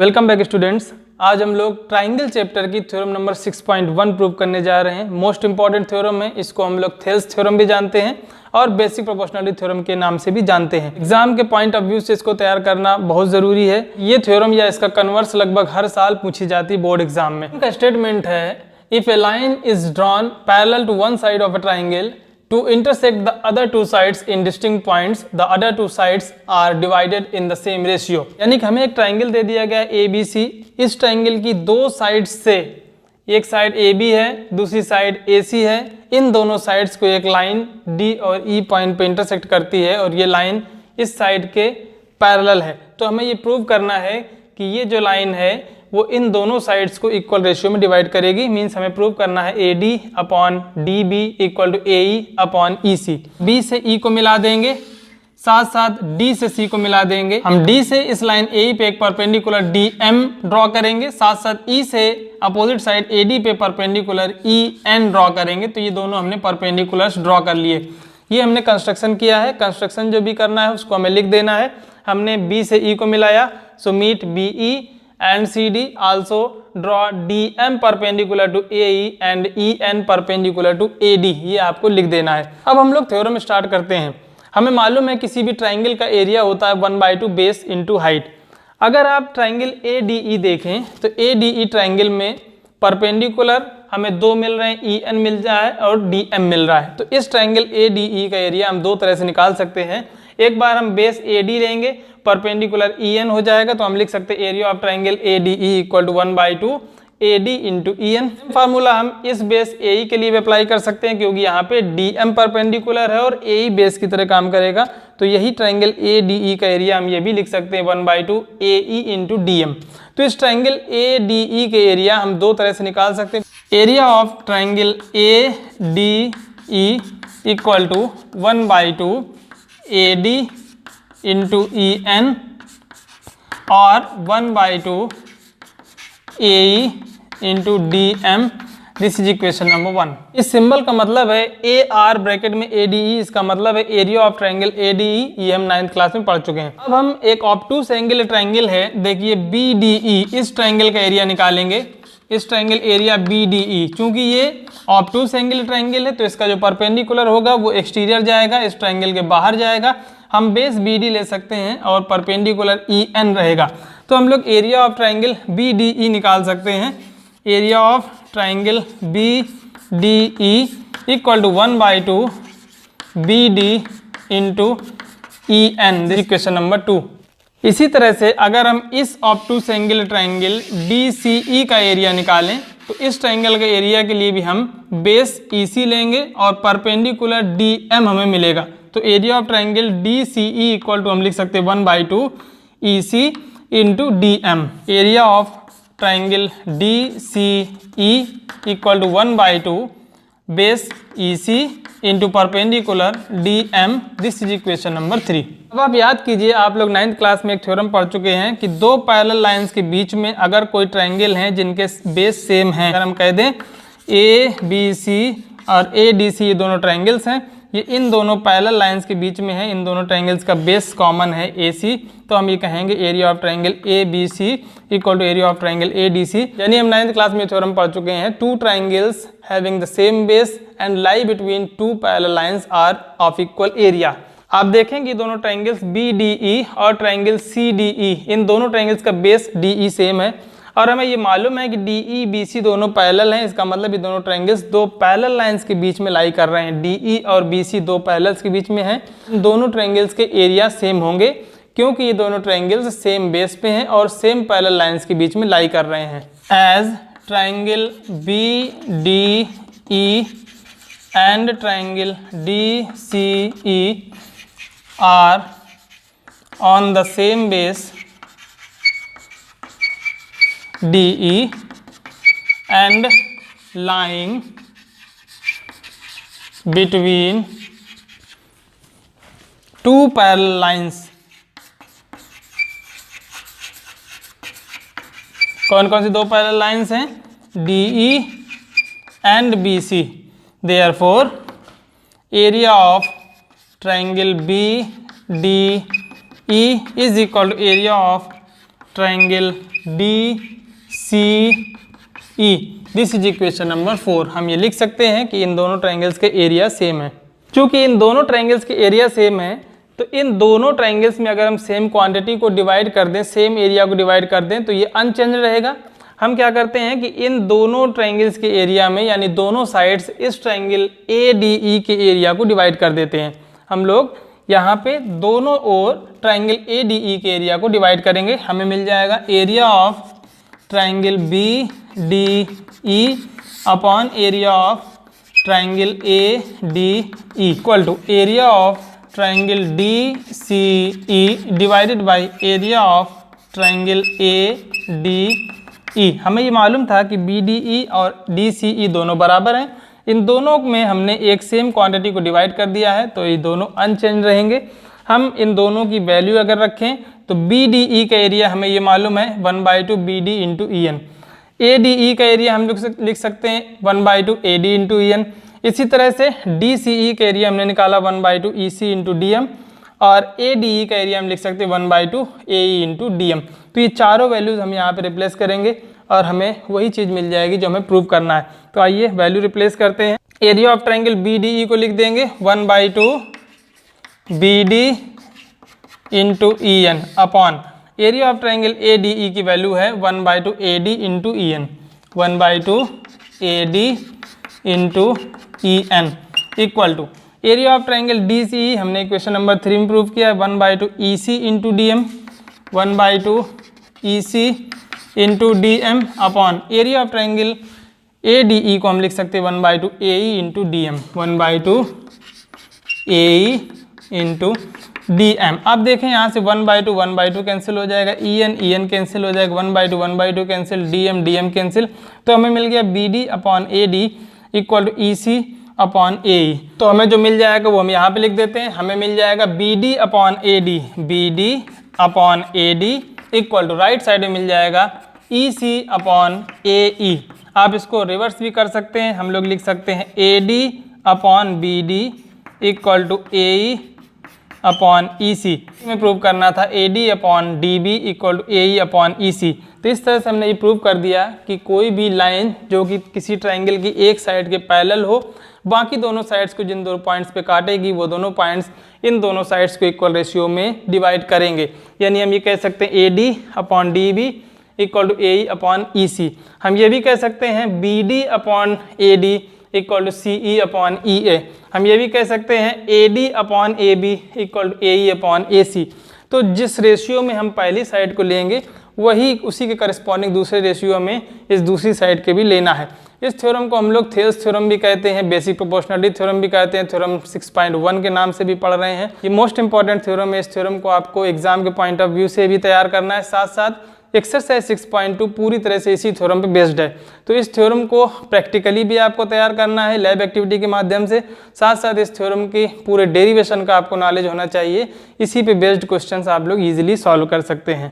Welcome back students. आज हम लोग ट्राइंगल चैप्टर की थ्योरम नंबर 6.1 प्रूव करने जा रहे हैं। मोस्ट इंपॉर्टेंट थ्योरम है, इसको हम लोग थेल्स थ्योरम भी जानते हैं और बेसिक प्रोपोर्शनलिटी थ्योरम के नाम से भी जानते हैं। एग्जाम के पॉइंट ऑफ व्यू से इसको तैयार करना बहुत जरूरी है। ये थ्योरम या इसका कन्वर्स लगभग हर साल पूछी जाती है बोर्ड एग्जाम में। इनका स्टेटमेंट है, if a line is drawn parallel to one side of a triangle to intersect the other two sides in distinct points, the other two sides are divided in the same ratio। यानी कि हमें एक triangle दे दिया गया है ABC। इस triangle की दो साइड से, एक साइड AB है, दूसरी साइड AC है। इन दोनों साइड्स को एक लाइन D और E पॉइंट पे इंटरसेक्ट करती है और ये लाइन इस साइड के पैरेलल है। तो हमें ये प्रूव करना है कि ये जो लाइन है वो इन दोनों साइड्स को इक्वल रेशियो में डिवाइड करेगी। मींस हमें प्रूव करना है AD upon DB equal to AE upon EC। B से E को मिला देंगे, साथ साथ D से C को मिला देंगे। हम D से इस लाइन AE पे एक परपेंडिकुलर DM ड्रॉ करेंगे, साथ साथ E से अपोजिट साइड AD पे परपेंडिकुलर EN ड्रॉ करेंगे। तो ये दोनों हमने परपेंडिकुलर्स ड्रॉ कर लिए। ये हमने कंस्ट्रक्शन किया है। कंस्ट्रक्शन जो भी करना है उसको हमें लिख देना है। हमने B से E को मिलाया, so meet BE and CD also draw DM perpendicular to AE and EN perpendicular to AD। ये आपको लिख देना है। अब हम लोग थ्योरम स्टार्ट करते हैं। हमें मालूम है किसी भी ट्राइंगल का एरिया होता है 1/2 बेस इंटू हाइट। अगर आप ट्राइंगल ADE देखें तो ADE ट्राइंगल में परपेंडिकुलर हमें दो मिल रहे हैं, EN मिल रहा है और DM मिल रहा है। तो इस ट्राइंगल ADE का एरिया हम दो तरह से निकाल सकते हैं। एक बार हम बेस AD लेंगे, परपेंडिकुलर EN हो जाएगा, तो हम लिख सकते हैं area of triangle ADE equal to 1/2 AD into EN। Formula हम इस बेस AE के लिए भी अप्लाई कर सकते हैं क्योंकि यहाँ पे DM परपेंडिकुलर है और AE बेस की तरह काम करेगा। तो यही ट्राइंगल ADE का एरिया हम ये भी लिख सकते हैं 1/2 AE इंटू DM। तो इस ट्राइंगल ADE के एरिया हम दो तरह से निकाल सकते हैं। Area of triangle ADE equal to 1/2 AD into EN और 1/2 AE into DM। This is equation number 1। इस सिंबल का मतलब है AR ब्रैकेट में ADE, इसका मतलब है एरिया ऑफ ट्राइंगल ADE। ये हम 9th क्लास में पढ़ चुके हैं। अब हम एक ऑब्टूस एंगल ट्राइंगल है, देखिए BDE, इस ट्राइंगल का एरिया निकालेंगे। इस ट्राइंगल एरिया BDE, चूंकि ये ऑब्टूस एंगल ट्राइंगल है तो इसका जो परपेंडिकुलर होगा वो एक्सटीरियर जाएगा, इस ट्राइंगल के बाहर जाएगा। हम बेस BD ले सकते हैं और परपेंडिकुलर EN रहेगा। तो हम लोग एरिया ऑफ ट्राइंगल BDE निकाल सकते हैं। Area of triangle BDE equal to 1/2 BD into EN। This equation number 2। इसी तरह से अगर हम इस ऑब्टूस एंगल ट्राइंगल DCE का एरिया निकालें तो इस ट्राइंगल के एरिया के लिए भी हम बेस EC लेंगे और परपेंडिकुलर DM हमें मिलेगा। तो area of triangle DCE equal to हम लिख सकते हैं 1/2 EC into DM। Area of triangle DCE equal to 1/2 base EC into perpendicular DM। This is equation number 3। अब आप याद कीजिए, आप लोग 9th क्लास में एक थ्योरम पढ़ चुके हैं कि दो पैरेलल लाइंस के बीच में अगर कोई ट्राइंगल है जिनके बेस सेम हैं, अगर हम कह दें ABC और ADC ये दोनों ट्राइंगल्स हैं, ये इन दोनों पैरेलल लाइंस के बीच में है, इन दोनों ट्राइंगल्स का बेस कॉमन है AC, तो हम ये कहेंगे area of triangle ABC equal to area of triangle ADC। यानी हम 9th क्लास में थ्योरम पढ़ चुके हैं, two triangles having the same base and lie between two parallel lines are of equal area. आप देखेंगे दोनों ट्राइंगल्स BDE और ट्राइंगल CDE, इन दोनों ट्राइंगल्स का बेस DE सेम है और हमें ये मालूम है कि DE BC दोनों पैरेलल हैं। इसका मतलब ये दोनों ट्राइंगल्स दो पैरेलल लाइंस के बीच में लाई कर रहे हैं। DE और BC दो पैरेलल्स के बीच में हैं। दोनों ट्राइंगल्स के एरिया सेम होंगे क्योंकि ये दोनों ट्राइंगल्स सेम बेस पे हैं और सेम पैरेलल लाइंस के बीच में लाई कर रहे हैं। As triangle BDE and triangle DCE are on the same base DE and lying between two parallel lines। कौन कौन सी दो पैरेलल लाइंस हैं? DE and BC। Therefore area of triangle BDE is equal to area of triangle DCE, this is equation number 4। हम ये लिख सकते हैं कि इन दोनों ट्राइंगल्स के एरिया सेम है। चूंकि इन दोनों ट्राइंगल्स के एरिया सेम है तो इन दोनों ट्राइंगल्स में अगर हम सेम क्वांटिटी को डिवाइड कर दें, सेम एरिया को डिवाइड कर दें, तो ये अनचेंज रहेगा। हम क्या करते हैं कि इन दोनों ट्राइंगल्स के एरिया में यानी दोनों साइड्स इस ट्राइंगल ADE के एरिया को डिवाइड कर देते हैं। हम लोग यहाँ पे दोनों ओर ट्राइंगल ADE के एरिया को डिवाइड करेंगे। हमें मिल जाएगा area of triangle BDE upon area of triangle ADE equal to area of triangle DCE divided by area of triangle ADE। हमें ये मालूम था कि BDE और DCE दोनों बराबर हैं। इन दोनों में हमने एक सेम क्वांटिटी को डिवाइड कर दिया है तो ये दोनों अनचेंज रहेंगे। हम इन दोनों की वैल्यू अगर रखें तो BDE का एरिया हमें ये मालूम है 1/2 BD इंटू EN। ADE का एरिया हम लिख सकते हैं 1/2 AD इंटू EN। इसी तरह से DCE का एरिया हमने निकाला 1/2 EC इंटू DM और ADE का एरिया हम लिख सकते हैं 1/2 AE इंटू DM। तो ये चारों वैल्यूज हम यहाँ पे रिप्लेस करेंगे और हमें वही चीज़ मिल जाएगी जो हमें प्रूव करना है। तो आइए वैल्यू रिप्लेस करते हैं। एरिया ऑफ ट्राइंगल BDE को लिख देंगे 1/2 BD into EN upon area of triangle ADE की वैल्यू है 1/2 AD into EN, 1/2 AD into EN equal to area of triangle DCE हमने इक्वेशन नंबर 3 में प्रूव किया है 1/2 EC into DM, 1/2 EC into DM upon area of triangle ADE को हम लिख सकते हैं 1/2 AE into DM, 1/2 AE into DM। अब देखें यहाँ से 1/2 कैंसिल हो जाएगा, EN कैंसिल हो जाएगा, 1/2 कैंसिल, DM कैंसिल। तो हमें मिल गया BD upon AD equal to EC upon AE। तो हमें जो मिल जाएगा वो हम यहाँ पे लिख देते हैं। हमें मिल जाएगा BD upon AD equal to right side में मिल जाएगा EC अपॉन AE। आप इसको रिवर्स भी कर सकते हैं। हम लोग लिख सकते हैं AD upon BD equal to AE upon EC। में प्रूव करना था AD upon DB equal to AE upon EC। तो इस तरह से हमने ये प्रूव कर दिया कि कोई भी लाइन जो कि किसी ट्राइंगल की एक साइड के पैरेलल हो, बाकी दोनों साइड्स को जिन दो पॉइंट्स पे काटेगी वो दोनों पॉइंट्स इन दोनों साइड्स को इक्वल रेशियो में डिवाइड करेंगे। यानी हम ये कह सकते हैं AD upon DB equal to AE upon EC। हम ये भी कह सकते हैं BD upon AD equal to CE upon EA। हम ये भी कह सकते हैं AD upon AB equal to AE upon AC। तो जिस रेशियो में हम पहली साइड को लेंगे वही उसी के करस्पॉन्डिंग दूसरे रेशियो में इस दूसरी साइड के भी लेना है। इस थ्योरम को हम लोग थेल्स थ्योरम भी कहते हैं, बेसिक प्रोपोर्शनलिटी थ्योरम भी कहते हैं, थ्योरम 6.1 के नाम से भी पढ़ रहे हैं। ये मोस्ट इंपॉर्टेंट थ्योरम है। इस थ्योरम को आपको एग्जाम के पॉइंट ऑफ व्यू से भी तैयार करना है। साथ साथ एक्सरसाइज 6.2 पूरी तरह से इसी थ्योरम पे बेस्ड है। तो इस थ्योरम को प्रैक्टिकली भी आपको तैयार करना है लैब एक्टिविटी के माध्यम से। साथ साथ इस थ्योरम के पूरे डेरिवेशन का आपको नॉलेज होना चाहिए। इसी पे बेस्ड क्वेश्चंस आप लोग इजीली सॉल्व कर सकते हैं।